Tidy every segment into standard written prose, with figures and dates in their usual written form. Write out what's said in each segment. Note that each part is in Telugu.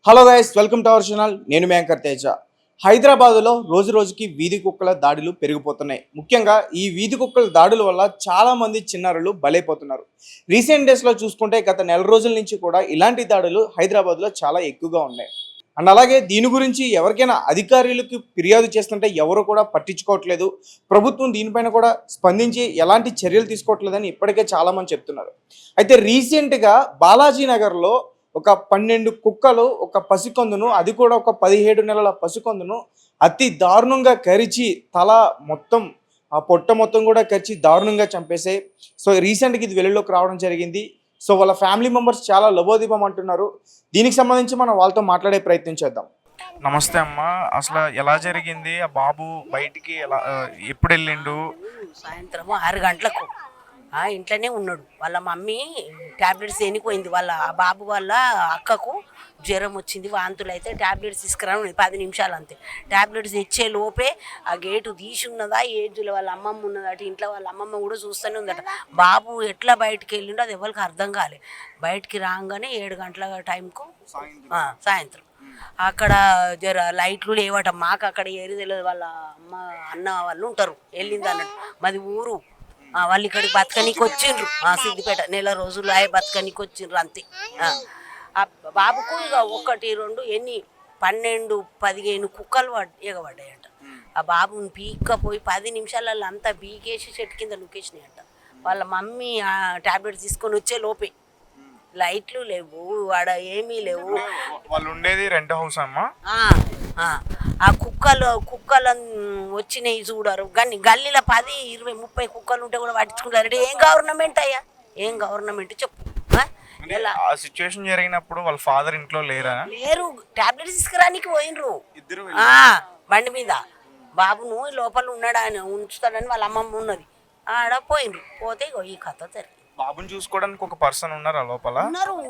Hello guys, welcome to our channel. నేను మీ యాంకర్ తేజ. హైదరాబాద్లో రోజు రోజుకి వీధి కుక్కల దాడులు పెరిగిపోతున్నాయి. ముఖ్యంగా ఈ వీధి కుక్కల దాడుల వల్ల చాలా మంది చిన్నారులు బలైపోతున్నారు. రీసెంట్ డేస్లో చూసుకుంటే గత నెల రోజుల నుంచి కూడా ఇలాంటి దాడులు హైదరాబాద్లో చాలా ఎక్కువగా ఉన్నాయి. అండ్ అలాగే దీని గురించి ఎవరికైనా అధికారులకు ఫిర్యాదు చేస్తుంటే ఎవరు కూడా పట్టించుకోవట్లేదు. ప్రభుత్వం దీనిపైన కూడా స్పందించి ఎలాంటి చర్యలు తీసుకోవట్లేదని ఇప్పటికే చాలామంది చెప్తున్నారు. అయితే రీసెంట్గా బాలాజీ నగర్లో ఒక 12 కుక్కలు ఒక పసికందును, అది కూడా ఒక 17 నెలల పసికందును అతి దారుణంగా కరిచి తల మొత్తం ఆ పొట్ట మొత్తం కూడా కరిచి దారుణంగా చంపేసాయి. సో రీసెంట్గా ఇది వెలుగులోకి రావడం జరిగింది. సో వాళ్ళ ఫ్యామిలీ మెంబర్స్ చాలా లబోదిబం అంటున్నారు. దీనికి సంబంధించి మనం వాళ్ళతో మాట్లాడే ప్రయత్నం చేద్దాం. నమస్తే అమ్మ. అసలు ఎలా జరిగింది? ఆ బాబు బయటికి ఎలా ఎప్పుడు వెళ్ళిండు? సాయంత్రము 6 గంటలకు ఇంట్లోనే ఉన్నాడు. వాళ్ళ మమ్మీ ట్యాబ్లెట్స్ ఎనిపోయింది. వాళ్ళ బాబు వాళ్ళ అక్కకు జ్వరం వచ్చింది, వాంతులు అయితే ట్యాబ్లెట్స్ తీసుకురాను 10 నిమిషాలు అంతే. ట్యాబ్లెట్స్ ఇచ్చే లోపే ఆ గేటు తీసి ఉన్నదా, ఏజ్లో వాళ్ళ అమ్మమ్మ ఉన్నదట, ఇంట్లో వాళ్ళ అమ్మమ్మ కూడా చూస్తూనే ఉందట. బాబు ఎట్లా బయటికి వెళ్ళిండో అది ఎవరికి అర్థం కాలే. బయటికి రాగానే 7 గంటల టైంకు సాయంత్రం అక్కడ జర లైట్లు లేవట. మాకు అక్కడ ఏరి తెలియదు. వాళ్ళ అన్న వాళ్ళు ఉంటారు, వెళ్ళింది అన్నట్టు. మాది ఊరు. వాళ్ళు ఇక్కడికి బతకనీకి వచ్చిండ్రు. సిద్దిపేట నెల రోజులు బతకనీకి వచ్చిండ్రు అంతే. ఆ బాబుకు ఇక 1, 2 ఎన్ని 12, 15 కుక్కలు ఎగబడ్డాయంట. ఆ బాబుని పీక్కపోయి 10 నిమిషాలలో అంతా పీకేసి చెట్టు కింద నూకేసినాయంట. వాళ్ళ మమ్మీ ఆ ట్యాబ్లెట్స్ తీసుకొని వచ్చే లోపే. లైట్లు లేవు, ఆడ ఏమీ లేవు. వాళ్ళు ఉండేది రెంట్ హౌస్ అమ్మా. ఆ కుక్కలు వచ్చినాయి చూడరు. గల్లీలో 10, 20, 30 కుక్కలు ఉంటే కూడా పట్టించుకుంటారు. ఏం గవర్నమెంట్ అయ్యా, ఏం గవర్నమెంట్ చెప్పు. ఆ సిచ్యువేషన్ జరిగినప్పుడు వాళ్ళ ఫాదర్ ఇంట్లో లేరు. టాబ్లెట్స్ తీసుకురానికి పోయినరు బండి మీద. బాబును లోపల ఉన్నాడు, ఆయన ఉంచుతాడని వాళ్ళ అమ్మమ్మ ఉన్నది. ఆడ పోయినరు. పోతే ఈ కథ జరిగింది. బాబుని చూసుకోవడానికి ఒక పర్సన్ ఉన్నారా లోపల?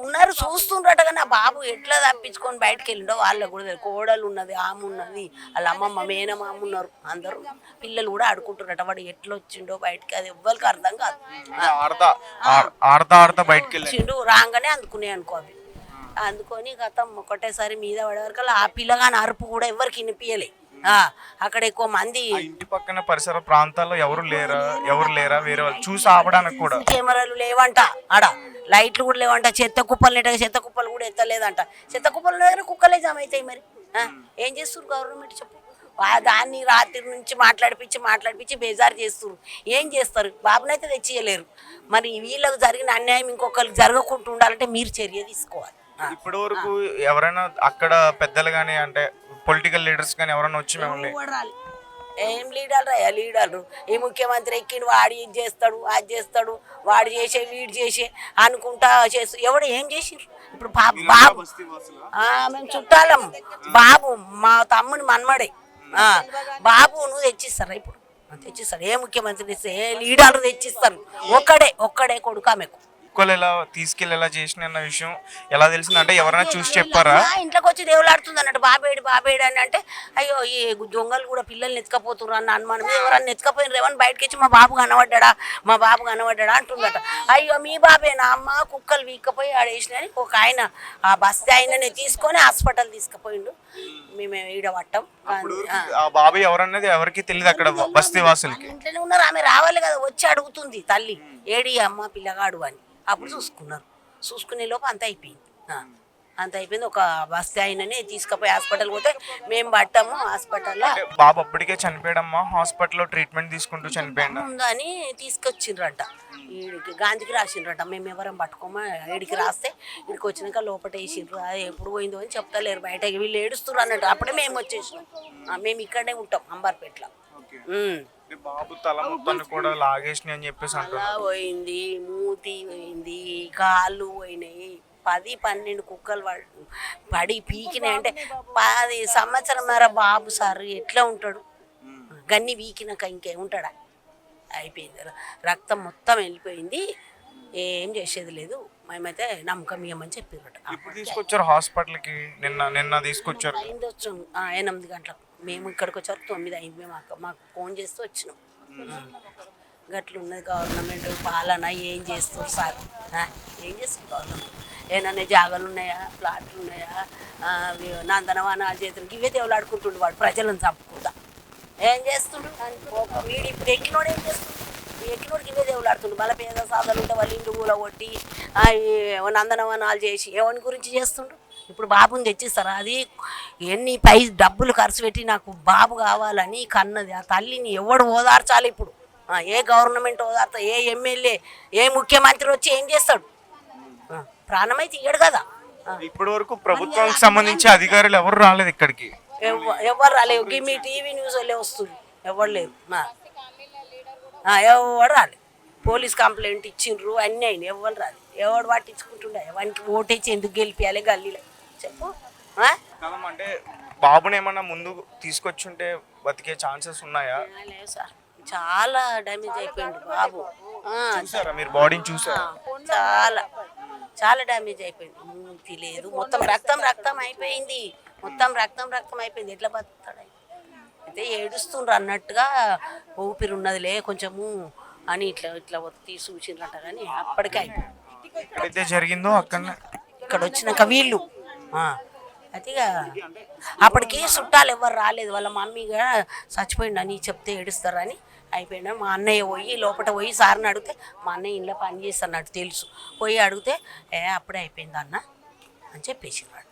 ఉన్నారు చూస్తుండ్రట. కానీ ఆ బాబు ఎట్లా తప్పించుకొని బయటకు వెళ్ళిండో వాళ్ళకు కూడా తెలియదు. కోడలు ఉన్నది, ఆమె ఉన్నది, వాళ్ళ అమ్మమ్మ మేనమామ ఉన్నారు. అందరూ పిల్లలు కూడా ఆడుకుంటున్నట. వాడు ఎట్లా వచ్చిండో బయటకి అది ఎవ్వరికి అర్థం కాదు. ఆడతా బయటకి వచ్చిండు, రాగానే అందుకునే అనుకో. అవి అందుకొని గతం ఒకటేసారి మీద పడేవరకు ఆ పిల్లగాని అరుపు కూడా ఎవరికి వినిపించలే. అక్కడ ఎక్కువ మంది ఇంటి పక్కన పరిసర ప్రాంతాల్లో ఎవరు లేరా వేరే వాళ్ళు చూసి ఆపడానికి కూడా కెమెరాలు లేవంట. ఆడ లైట్లు కూడా లేవంట. చెత్త కుప్పలు కూడా ఎత్తలేదంట. చెత్త కుప్పల దగ్గర కుక్కలే జమ అవుతాయి. మరి ఏం చేస్తారు గవర్నమెంట్ చెప్పు. దాన్ని రాత్రి నుంచి మాట్లాడిపించి బేజారు చేస్తారు. ఏం చేస్తారు? బాబునైతే తెచ్చియలేరు. మరి వీళ్ళకు జరిగిన అన్యాయం ఇంకొకరికి జరగకుండా ఉండాలంటే మీరు చర్య తీసుకోవాలి. ఇప్పటి వరకు ఎవరైనా అక్కడ పెద్దలు కానీ అంటే పొలిటికల్ లీడర్స్ కానీ ఎవరైనా వచ్చి మిమ్మల్ని ఏం లీడర్లు ఈ ముఖ్యమంత్రి ఎక్కిండు, వాడు ఇది చేస్తాడు, అది చేస్తాడు, వాడు చేసే వీడు చేసే అనుకుంటా చేస్తూ ఎవడు ఏం చేసిండ్రు. ఇప్పుడు బాబు మేము చుట్టాలం. బాబు మా తమ్ముని మన్మడే. బాబును తెచ్చిస్తారా? ఇప్పుడు తెచ్చిస్తారు. ఏ ముఖ్యమంత్రి తెస్తే ఏ లీడర్లు తెచ్చిస్తారు? ఒక్కడే కొడుకు ఆమెకు. కుక్కలు ఎలా తీసుకెళ్ళి ఎలా చేసిన అన్న విషయం ఎలా తెలిసింది? అంటే ఎవరైనా చూసి చెప్పారా? ఇంట్లోకి వచ్చి దేవులాడుతుంది అన్నట్టు. బాబేడు అని అంటే అయ్యో ఈ దొంగలు కూడా పిల్లల్ని ఎత్తుకపోతున్నారు అన్న అనుమానం మీద ఎవరన్నా ఎత్తుకపోయినారు. ఏమన్నా బయటకి వచ్చి మా బాబు కనబడ్డా అంటుందట. అయ్యో మీ బాబేనా అమ్మ, కుక్కలు వీక్కపోయి ఆడేసినని ఒక ఆయన ఆ బస్తీ ఆయననే తీసుకొని హాస్పిటల్ తీసుకుపోయిండు. మేము ఈడబట్టాం. ఆ బాబు ఎవరన్నది ఎవరికి తెలియదు అక్కడ బస్తీ వాసులకి. ఇంట్లోనే ఉన్నారు. ఆమె రావాలి కదా, వచ్చి అడుగుతుంది తల్లి ఏడి అమ్మ పిల్లగాడు అని. అప్పుడు చూసుకునే లోపు అంత అయిపోయింది. ఒక బస్తీ ఆయననే తీసుకుపోయి హాస్పిటల్ పోతే మేము పట్టాము. హాస్పిటల్లో బాబు అప్పటికే చనిపోయాడమ్మా. హాస్పిటల్లో ట్రీట్మెంట్ తీసుకుంటూ చనిపోయాడు ఉందని తీసుకొచ్చిండ్రంట. ఈడికి గాంధీకి రాసిండ్రంట. మేము ఎవరం పట్టుకోమా ఈడికి రాస్తే ఇక్కడికి వచ్చినాక లోపల వేసిండ్రు. అది ఎప్పుడు పోయిందో అని చెప్తలేరు బయట. వీళ్ళు ఏడుస్తున్నారు అన్నట్టు. అప్పుడే మేము వచ్చేసినాం. మేము ఇక్కడనే ఉంటాం అంబర్పేటలో. బాబు తల మొత్తాన్ని కూడా లాగేసినాయి అని చెప్పేసి అంటున్నారు. పోయింది, మూతి పోయింది, కాళ్ళు పోయినాయి. 10, 12 కుక్కలు పడి పీకినాయి. అంటే 10 సంవత్సరంన్నర బాబు సార్ ఎట్లా ఉంటాడు? గన్ని వీకినాక ఇంకేముంటాడా? అయిపోయింది. రక్తం మొత్తం వెళ్ళిపోయింది. ఏం చేసేది లేదు. మేమైతే నమ్మకం ఇవ్వమని చెప్పారట. ఇప్పుడు తీసుకొచ్చారు హాస్పిటల్కి. నిన్న తీసుకొచ్చారు. అయింది వచ్చాం 8 గంటలకు. మేము ఇక్కడికి వచ్చారు 9 అయింది. మాకు ఫోన్ చేస్తూ వచ్చినాం. గట్లున్నది గవర్నమెంట్ పాలన. ఏం చేస్తారు సార్? ఏం చేస్తారు గవర్నమెంట్? ఏమన్నా జాగాలు ఉన్నాయా, ప్లాట్లు ఉన్నాయా, నందనవనాల చేతులకి ఇవే దేవులాడుకుంటుండు వాడు ప్రజలను చంపుకుంటా. ఏం చేస్తుండు వీడు ఇప్పుడు ఎక్కినోడు ఏం చేస్తుండు? ఈ ఎక్కినోడికి ఇవే దేవులాడుతుండు. మళ్ళీ పేద సాధలు ఉంటే వాళ్ళు ఇంటి కూల కొట్టి నందనవనాలు చేసి ఎవరి గురించి చేస్తుండు? ఇప్పుడు బాబుని తెచ్చిస్తారా? అది ఎన్ని డబ్బులు ఖర్చు పెట్టి నాకు బాబు కావాలని కన్నది ఆ తల్లిని ఎవడు ఓదార్చాలి ఇప్పుడు? ఏ గవర్నమెంట్ ఓదార్తా? ఏ ఎమ్మెల్యే, ఏ ముఖ్యమంత్రి వచ్చి ఏం చేస్తాడు? ప్రాణమైతే ఇయ్యడు కదా. ఇప్పటి వరకు ప్రభుత్వానికి సంబంధించి అధికారులు ఎవరు రాలేదు ఇక్కడికి. ఎవరు రాలేవు. మీ టీవీ న్యూస్ వాళ్ళే వస్తుంది, ఎవరు లేరు. ఎవడు రాలేదు. పోలీస్ కంప్లైంట్ ఇచ్చిండ్రు, అన్నీ అయినాయి, ఎవరు రాలేదు. ఎవడు పట్టించుకుంటుండే? వానికి ఓటేసి ఎందుకు గెలిపియాలి గల్లీలో చెప్పు? అంటే బాబుని ఏమన్నా ముందు తీసుకొచ్చుంటే బతికే ఛాన్సెస్ ఉన్నాయా? లేవు సార్, చాలా డ్యామేజ్ అయిపోయింది బాబు. చూసారా మీరు బాడీని చూసారా? చాలా చాలా డ్యామేజ్ అయిపోయింది. మూతి లేదు, మొత్తం రక్తం అయిపోయింది. మొత్తం రక్తం అయిపోయింది. ఎట్లా బతుకుతాడు? అయితే ఏడుస్తుండ్రు అన్నట్టుగా ఊపిరి ఉన్నదిలే కొంచెము అని ఇట్లా తీసి చూసిండ్రంట. కానీ అప్పటికే అయిపోయింది. ఎక్కడైతే జరిగిందో అక్కడ ఇక్కడ వచ్చినాక వీళ్ళు అయితే ఇక అప్పటికి చుట్టాలు ఎవరు రాలేదు. వాళ్ళ మమ్మీగా చచ్చిపోయిండని చెప్తే ఏడుస్తారని అయిపోయింది. మా అన్నయ్య పోయి లోపల పోయి సార్ని అడిగితే మా అన్నయ్య ఇంట్లో పని చేస్తున్నట్టు తెలుసు. పోయి అడిగితే అప్పుడే అయిపోయింది అన్న అని చెప్పేసినాడు.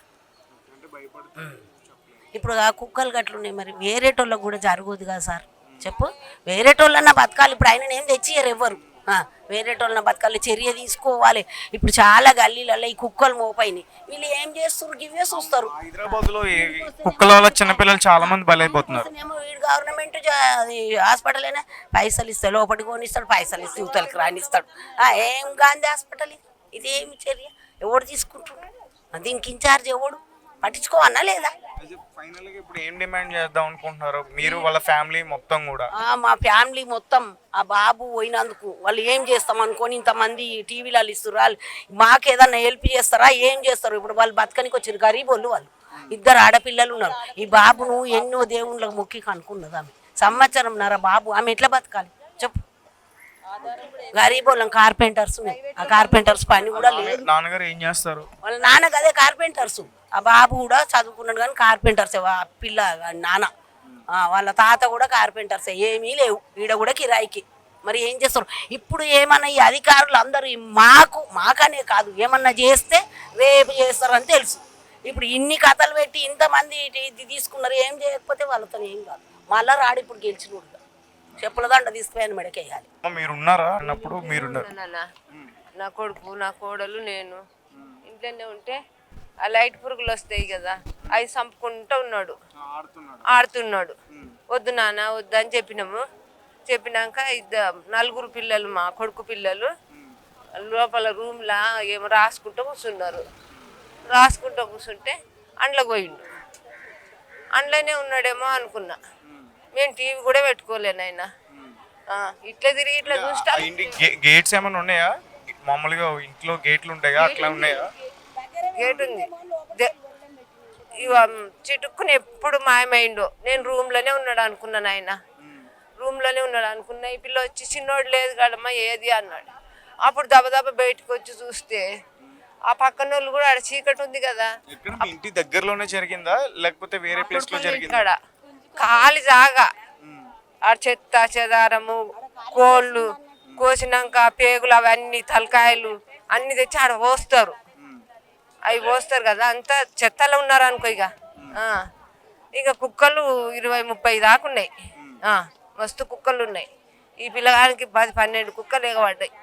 ఇప్పుడు ఆ కుక్కలు గట్లున్నాయి, మరి వేరేటోళ్ళకు కూడా జరగదు కదా సార్ చెప్పు? వేరేటోళ్ళన్నా బతకాలి. ఇప్పుడు ఆయన ఏం తెచ్చియ్యరు ఎవ్వరు. వేరేటోళ్ళని బతకాలి, చర్య తీసుకోవాలి. ఇప్పుడు చాలా గల్లీలలో ఈ కుక్కలు మోపైనాయి. వీళ్ళు ఏం చేస్తారు? గివ్వే చూస్తారు. హైదరాబాద్ లో కుక్కల వల్ల చిన్నపిల్లలు చాలా మంది బలైపోతున్నారు. వీడు గవర్నమెంట్ హాస్పిటల్ అయినా పైసలు ఇస్తాడు, లోపలికి కొనిస్తాడు, పైసలు ఇస్తే యువతలకి రానిస్తాడు. ఏం గాంధీ హాస్పిటల్ ఇది ఏమి చర్య? ఎవడు తీసుకుంటున్నాడు? దీనికి ఇన్ఛార్జ్ ఎవడు? పట్టించుకోవన్నా లేదా? ఫైనల్ గా ఇప్పుడు ఏం డిమాండ్ చేద్దాం అనుకుంటున్నారు మీరు వాళ్ళ ఫ్యామిలీ మొత్తం కూడా? మా ఫ్యామిలీ మొత్తం ఆ బాబు పోయినందుకు వాళ్ళు ఏం చేస్తాం అనుకొని ఇంతమంది టీవీలలో ఇస్తున్నారు. మాకు ఏదన్నా హెల్ప్ చేస్తారా? ఏం చేస్తారు? ఇప్పుడు వాళ్ళు బతకనికి వచ్చారు, గరీబ్ వాళ్ళు. 2 ఆడపిల్లలు ఉన్నారు. ఈ బాబును ఎన్నో దేవుళ్ళకు మొక్కి కనుక్కున్నది ఆమె. సంవత్సరంన్నర బాబు, ఆమె ఎట్లా బతకాలి చెప్పు? గరీబ్ వాళ్ళం, కార్పెంటర్స్. ఆ కార్పెంటర్స్ పని కూడా లేదు. నాన్నగారు ఏం చేస్తారు? వాళ్ళ నాన్న అదే కార్పెంటర్స్. ఆ బాబు కూడా చదువుకున్నాడు కానీ కార్పెంటర్సే పిల్ల నాన్న. వాళ్ళ తాత కూడా కార్పెంటర్సే. ఏమీ లేవు ఈడ కూడా కిరాయికి. మరి ఏం చేస్తారు? ఇప్పుడు ఏమన్నా ఈ అధికారులు అందరూ మాకనే కాదు, ఏమన్నా చేస్తే రేపు చేస్తారని తెలుసు. ఇప్పుడు ఇన్ని కథలు పెట్టి ఇంతమంది ఇది తీసుకున్నారు, ఏం చేయకపోతే వాళ్ళతో ఏం కాదు. మళ్ళా రాడు ఇప్పుడు గెలిచినోడు చెప్పుల దండ తీసుకుపోయాను మెడకేయాలి. మీరున్నారా అన్నప్పుడు? మీరున్నారు. నా కొడుకు, నా కోడలు, నేను ఇంట్లోనే ఉంటే ఆ లైట్ పురుగులు వస్తాయి కదా, అవి చంపుకుంటూ ఉన్నాడు, ఆడుతున్నాడు. వద్దు నాన్న వద్దు అని చెప్పినాము. చెప్పినాక 4 పిల్లలు, మా కొడుకు పిల్లలు లోపల రూమ్లా ఏమో రాసుకుంటూ కూర్చుంటే అండ్లో పోయిండు. అండ్లోనే ఉన్నాడేమో అనుకున్నా. మేము టీవీ కూడా పెట్టుకోలేను ఆయన. ఇట్లా తిరిగి ఇట్లా చూస్తా. గేట్స్ ఏమైనా ఉన్నాయా? మామూలుగా ఇంట్లో గేట్లు ఉంటాయా? అట్లా ఉన్నాయా? గేట్ ఉంది. చిటుక్కుని ఎప్పుడు మాయమైండో. నేను రూమ్లోనే ఉన్నాడు అనుకున్నాను. ఆయన రూమ్లోనే ఉన్నాడు అనుకున్నా. ఈ పిల్ల వచ్చి చిన్నోడు లేదు కదమ్మా ఏది అన్నాడు. అప్పుడు దబదబ బయటకు వచ్చి చూస్తే ఆ పక్కన వాళ్ళు కూడా ఆడ చీకటి ఉంది కదా. ఇంటి దగ్గరలోనే జరిగిందా లేకపోతే వేరే ప్లేస్ లో జరిగిందా? ఇక్కడ ఖాళీ జాగా, ఆ చెత్త చెదారము, కోళ్ళు కోసినాక పేగులు అవన్నీ తలకాయలు అన్ని తెచ్చి ఆడ పోస్తారు. అవి పోస్తారు కదా, అంతా చెత్తలో ఉన్నారు అనుకో. ఇక కుక్కలు 20-30 దాకా ఉన్నాయి. మస్తు కుక్కలు ఉన్నాయి. ఈ పిల్లగానికి 10-12 కుక్కలు ఎగబడ్డాయి.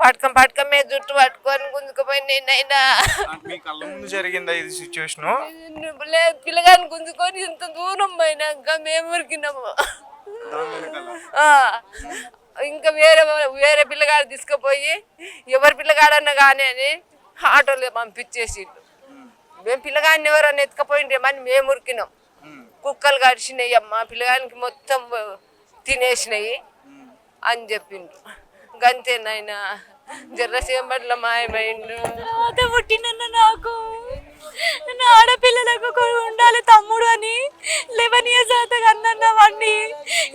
పట్టుకం మీద జుట్టు పట్టుకొని గుంజుకుపోయి నేనైనా జరిగిందా ఇది సిచ్యువేషన్? లేదు, పిల్లగాని గుంజుకొని ఇంత దూరం పోయినాక మేము ఉరికినాము. ఇంకా వేరే పిల్లగాడు తీసుకుపోయి ఎవరి పిల్లగాడన్నా కానీ అని ఆటోలో పంపించేసి మేము పిల్లగాడిని ఎవరన్నా ఎత్తుకపోయిండ్రేమని మేము ఉరికినాం. కుక్కలు గడిచినాయి అమ్మ, పిల్లగానికి మొత్తం తినేసినాయి అని చెప్పిండ్రు. గంతేనాయన జర్రసేపట్ల మాయమైండు. పుట్టినన్న నాకు నా ఆడపిల్లలకు ఉండాలి తమ్ముడు అని 11 years అన్న వాడిని.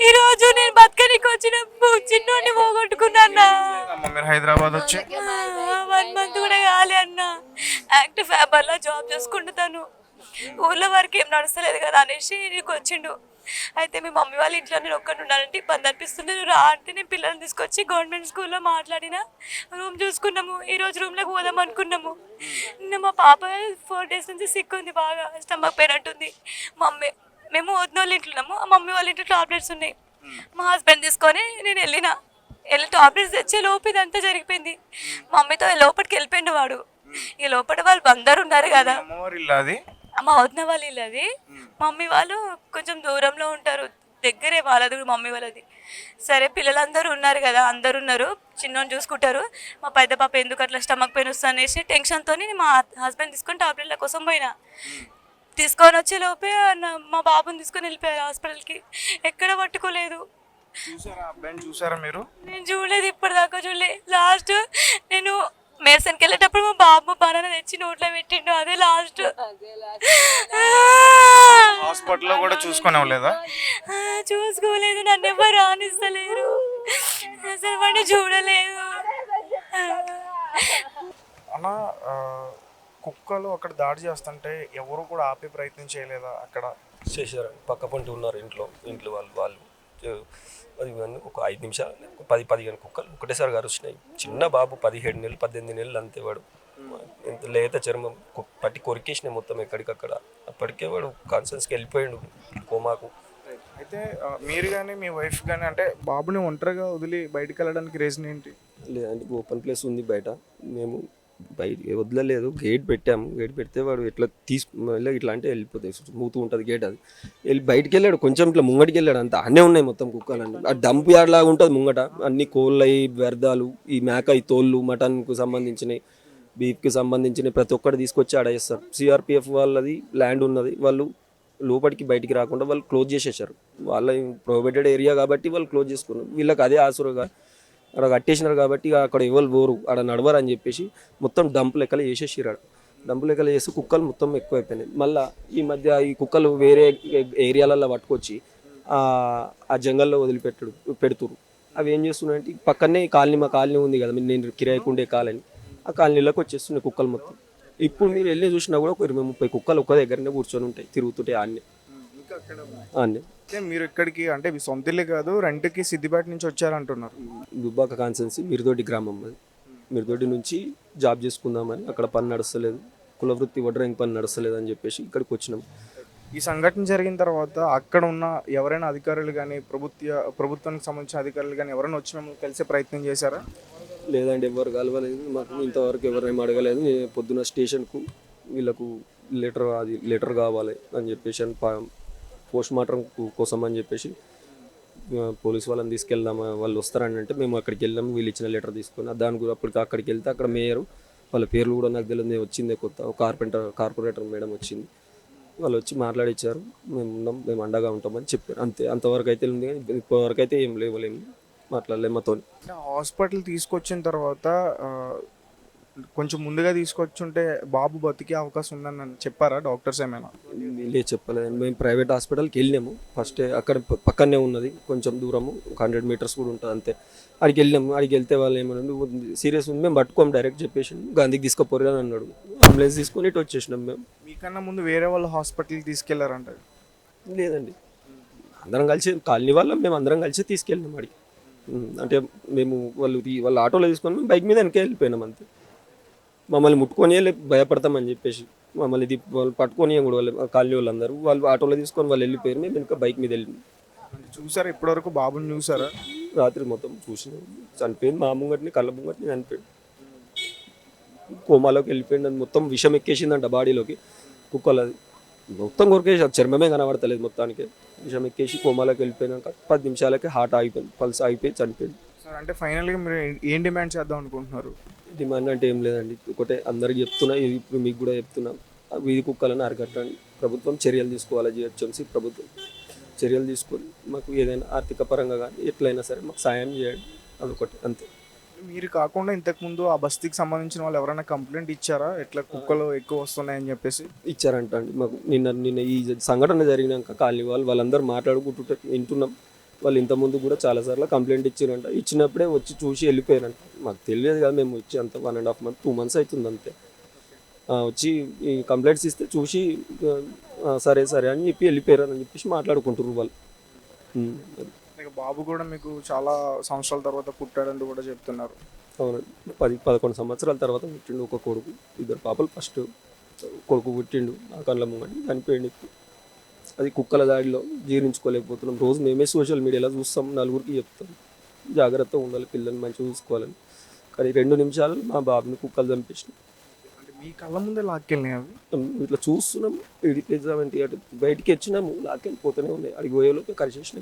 ఈరోజు నేను బతకనికి వచ్చిన చిన్నోడిని పోగొట్టుకున్నా. హైదరాబాద్ వచ్చి 1 month కూడా కాలే అన్న. యాక్టివ్ ఫ్యాబర్లో జాబ్ చేసుకుంటాను. ఊర్లో వారికి ఏం నడుస్తలేదు కదా అనేసి నీకు వచ్చిండు. అయితే మీ మమ్మీ వాళ్ళ ఇంట్లో నేను ఒక్కటి ఉండాలంటే ఇబ్బంది అనిపిస్తుంది, నువ్వు రా అంటే నేను పిల్లల్ని తీసుకొచ్చి గవర్నమెంట్ స్కూల్లో మాట్లాడిన రూమ్ చూసుకున్నాము. ఈరోజు రూమ్లోకి పోదాం అనుకున్నాము. నిన్న మా పాప 4 days నుంచి సిక్ ఉంది, బాగా స్టమక్ పెయిన్ అంటుంది. మేము వదిన వాళ్ళ ఇంట్లో ఉన్నాము, ఆ మమ్మీ వాళ్ళ ఇంట్లో టాబ్లెట్స్ ఉన్నాయి. మా హస్బెండ్ తీసుకొని నేను వెళ్ళి టాబ్లెట్స్ తెచ్చే లోపు ఇదంతా జరిగిపోయింది. మమ్మీతో లోపలికి వెళ్ళిపోయిండు వాడు. ఈ లోపల వాళ్ళు అందరు ఉన్నారు కదా, అమ్మవారి ఇల్లు అది. మా వదిన వాళ్ళ ఇల్లు అది. మమ్మీ వాళ్ళు కొంచెం దూరంలో ఉంటారు, దగ్గరే వాళ్ళది కూడా మమ్మీ వాళ్ళది. సరే పిల్లలందరూ ఉన్నారు కదా, అందరు ఉన్నారు, చిన్నోని చూసుకుంటారు. మా పెద్ద పాప ఎందుకు అట్లా స్టమక్ పెయిన్ వస్తుంది అనేసి టెన్షన్తో మా హస్బెండ్ తీసుకొని టాబ్లెట్ల కోసం పోయినా. తీసుకొని వచ్చే లోపే మా బాబుని తీసుకొని వెళ్ళిపోయారు హాస్పిటల్కి. ఎక్కడ పట్టుకోలేదు. చూసారా అబ్బాయిని చూసారా మీరు? నేను చూడలేదు, ఇప్పటిదాకా చూడలేదు. లాస్ట్ నేను మేర్సన్కి వెళ్ళేటప్పుడు మా బాబు బనానా తెచ్చి నోట్లో పెట్టిండు, అదే లాస్ట్. హాస్పిటల్లో కూడా చూసుకోలేదా? చూసుకోలేదు, నన్ను ఎవరు రానిస్తలేరు, అసలు వాడిని చూడలేదు. అలా కుక్కలు అక్కడ దాడి చేస్తుంటే ఎవరు కూడా ఆపే ప్రయత్నం చేయలేదా? అక్కడ చేశారు, పక్క పంటి ఉన్నారు ఇంట్లో వాళ్ళు అది ఒక 5 నిమిషాలు 10-15 కుక్కలు ఒకటేసారి వచ్చినాయి. చిన్న బాబు 17 నెలలు 18 నెలలు అంతే. వాడు ఎంత లేత చర్మం పట్టి కొరికేసినాయి మొత్తం ఎక్కడికక్కడ. అప్పటికే వాడు కాన్షియస్కి వెళ్ళిపోయాడు కోమాకు. అయితే మీరు కానీ మీ వైఫ్ కానీ అంటే బాబుని ఒంటరిగా వదిలి బయటికి వెళ్ళడానికి రీజన్ ఏంటి? లేదంటే ఓపెన్ ప్లేస్ ఉంది బయట, మేము బయట వదలలేదు. గేట్ పెట్టాము, గేట్ పెడితే వాడు ఎట్లా ఇట్లా అంటే వెళ్ళిపోతాయి, మూతూ ఉంటుంది గేట్. అది వెళ్ళి బయటికి వెళ్ళాడు, కొంచెం ఇట్లా ముంగటికి వెళ్ళాడు, అంత అన్నీ ఉన్నాయి మొత్తం కుక్కలన్నీ. ఆ డంప్ యార్డ్ లాగా ఉంటుంది ముంగట, అన్ని కోళ్ళయి వ్యర్థాలు, ఈ మేక ఈ తోళ్ళు, మటన్కు సంబంధించినవి, బీఫ్కి సంబంధించినవి ప్రతి ఒక్కటి తీసుకొచ్చి ఆడ వేస్తారు. సిఆర్పిఎఫ్ వాళ్ళది ల్యాండ్ ఉన్నది, వాళ్ళు లోపలికి బయటికి రాకుండా వాళ్ళు క్లోజ్ చేసేసారు. వాళ్ళ ప్రొహిబిటెడ్ ఏరియా కాబట్టి వాళ్ళు క్లోజ్ చేసుకున్నారు. వీళ్ళకి అదే ఆసురుగా అక్కడ కట్టేసినారు కాబట్టి అక్కడ ఎవరు పోరు, ఆడ నడవరు అని చెప్పేసి మొత్తం డంప్ లెక్కలు వేసేసారు. ఆడ డంప్ లెక్కలు చేసి కుక్కలు మొత్తం ఎక్కువైపోయినాయి. మళ్ళీ ఈ మధ్య ఈ కుక్కలు వేరే ఏరియాలలో పట్టుకొచ్చి ఆ జంగల్లో పెడుతురు. అవి ఏం చేస్తున్నాయంటే పక్కనే మా కాలనీ ఉంది కదా, నేను కిరాయికుండే కాలనీ, ఆ కాలనీలోకి వచ్చేస్తున్నాయి కుక్కలు మొత్తం. ఇప్పుడు మీరు వెళ్ళి చూసినా కూడా ఒక 20-30 కుక్కలు ఒక్క దగ్గరనే కూర్చొని ఉంటాయి, తిరుగుతుంటాయి ఆన్నే. మీరు ఇక్కడికి అంటే మీ సొంత ఇల్లు కాదు, రెంట్కి సిద్దిపేట నుంచి వచ్చారంటున్నారు. దుబ్బాక కాన్సెన్సీ మిరుదొడ్డి గ్రామం అది. మిరుదొడ్డి నుంచి జాబ్ చేసుకుందామని, అక్కడ పని నడుస్తలేదు, కులవృత్తి వడ్రంగి పని నడుస్తలేదు అని చెప్పేసి ఇక్కడికి వచ్చినాం. ఈ సంఘటన జరిగిన తర్వాత అక్కడ ఉన్న ఎవరైనా అధికారులు కానీ ప్రభుత్వానికి సంబంధించిన అధికారులు కానీ ఎవరైనా వచ్చి మేము కలిసే ప్రయత్నం చేశారా? లేదండి, ఎవరు కలవలేదు, మాకు ఇంతవరకు ఎవరేం అడగలేదు. పొద్దున స్టేషన్కు వీళ్ళకు లెటర్ కావాలి అని చెప్పేసి పోస్ట్ మార్టం కోసం అని చెప్పేసి పోలీస్ వాళ్ళని తీసుకెళ్దాం, వాళ్ళు వస్తారని అంటే మేము అక్కడికి వెళ్ళాము. వీళ్ళు ఇచ్చిన లెటర్ తీసుకొని దాని గురించి అక్కడికి వెళ్తే అక్కడ మేయరు, వాళ్ళ పేర్లు కూడా నాకు తెలియదు, వచ్చిందే కొత్త కార్పొరేటర్ మేడం వచ్చింది. వాళ్ళు వచ్చి మాట్లాడిచ్చారు, మేము అండగా ఉంటామని చెప్పారు. అంతే, అంతవరకు అయితే ఉంది. కానీ ఇప్పటివరకు అయితే ఏం లేవలేము, మాట్లాడలేము మాతో. హాస్పిటల్ తీసుకొచ్చిన తర్వాత కొంచెం ముందుగా తీసుకొచ్చుంటే బాబు బతికే అవకాశం ఉందని చెప్పారా డాక్టర్స్ ఏమైనా? లేదు, చెప్పలేదు. మేము ప్రైవేట్ హాస్పిటల్కి వెళ్ళాము. ఫస్ట్ అక్కడ పక్కనే ఉన్నది, కొంచెం దూరము, 100 meters కూడా ఉంటుంది అంతే. అడికి వెళ్ళాము. అడికి వెళ్తే వాళ్ళు ఏమన్నా సీరియస్ ఉంది, మేము పట్టుకోము డైరెక్ట్ చెప్పేసి గాంధీకి తీసుకుపోరు అని అన్నాడు. అంబులెన్స్ తీసుకొని ఇటు వచ్చేసినాం మేము. మీకన్నా ముందు వేరే వాళ్ళు హాస్పిటల్కి తీసుకెళ్లారంట? లేదండి, అందరం కలిసి కాలనీ వాళ్ళం మేము అందరం కలిసి తీసుకెళ్ళినాం అడిగి. అంటే మేము వాళ్ళ ఆటోలో తీసుకొని మేము బైక్ మీద వెనకే వెళ్ళిపోయినాం అంతే. మమ్మల్ని ముట్టుకొని భయపడతామని చెప్పేసి మమ్మల్ని వాళ్ళు పట్టుకొని కూడా వాళ్ళు కాలనీ వాళ్ళందరూ వాళ్ళు ఆటోలో తీసుకొని వాళ్ళు వెళ్ళిపోయారు. మేము ఇంకా బైక్ మీద వెళ్ళినాం. చూసారా ఇప్పటివరకు బాబుని చూసారా? రాత్రి మొత్తం చూసినాం, చనిపోయింది. మా ముంగటిని కళ్ళ ముంగటిని చనిపోయాడు, కోమాలోకి వెళ్ళిపోయింది. అది మొత్తం విషం ఎక్కేసిందంట బాడీలోకి. కుక్కలది మొత్తం కొరికేసి చర్మమే కనబడతలేదు, మొత్తానికి విషం ఎక్కేసి కోమాలోకి వెళ్ళిపోయినాక 10 నిమిషాలకి హార్ట్ ఆగిపోయింది, పల్స్ ఆగిపోయి చనిపోయింది. సార్ అంటే ఫైనల్గా మీరు ఏం డిమాండ్ చేద్దాం అనుకుంటున్నారు? డిమాండ్ అంటే ఏం లేదండి, ఒకటే అందరికి చెప్తున్నా, ఇప్పుడు మీకు కూడా చెప్తున్నా, వీధి కుక్కలను అరికట్టండి. ప్రభుత్వం చర్యలు తీసుకోవాలి, జిహెచ్ఎంసీ ప్రభుత్వం చర్యలు తీసుకొని మాకు ఏదైనా ఆర్థిక పరంగా కానీ ఎట్లయినా సరే మాకు సాయం చేయండి, అదొకటి అంతే. మీరు కాకుండా ఇంతకుముందు ఆ బస్తీకి సంబంధించిన వాళ్ళు ఎవరైనా కంప్లైంట్ ఇచ్చారా, ఎట్లా కుక్కలు ఎక్కువ వస్తున్నాయని చెప్పేసి? ఇచ్చారంట అండి మాకు. నిన్న ఈ సంఘటన జరిగినాక కాలనీ వాళ్ళందరూ మాట్లాడుకుంటుంటే వింటున్నాం. వాళ్ళు ఇంతకుముందు కూడా చాలాసార్లు కంప్లైంట్ ఇచ్చారంట. ఇచ్చినప్పుడే వచ్చి చూసి వెళ్ళిపోయారంట. మాకు తెలియదు కదా, మేము వచ్చి అంత 1.5 months 2 months అవుతుంది అంతే. వచ్చి ఈ కంప్లైంట్స్ ఇస్తే చూసి సరే సరే అని చెప్పి వెళ్ళిపోయారు అని చెప్పేసి మాట్లాడుకుంటారు వాళ్ళు. అది. ఇక బాబు కూడా మీకు చాలా సంవత్సరాల తర్వాత పుట్టాడని కూడా చెప్తున్నారు. అవునండి, 10-11 సంవత్సరాల తర్వాత పుట్టిండు ఒక కొడుకు, 2 పాపలు. ఫస్ట్ కొడుకు పుట్టిండు నా కళ్ళ ముంగటి చనిపోయిండు. అది కుక్కల దాడిలో జీర్ణించుకోలేకపోతున్నాం. రోజు మేమే సోషల్ మీడియాలో చూస్తాం, నలుగురికి చెప్తాం జాగ్రత్తగా ఉండాలి, పిల్లల్ని మంచిగా చూసుకోవాలని. కానీ 2 నిమిషాలు మా బాబుని కుక్కలు చంపేసినాం. అంటే మీ కళ్ళ ముందే లాక్కెళ్ళినాయి అవి. ఇట్లా చూస్తున్నాం, ఇడికి అటు బయటికి వచ్చినాము, లాక్కెళ్ళిపోతూనే ఉన్నాయి. అడిగి పోయేలోపు కరిచేసినాయి.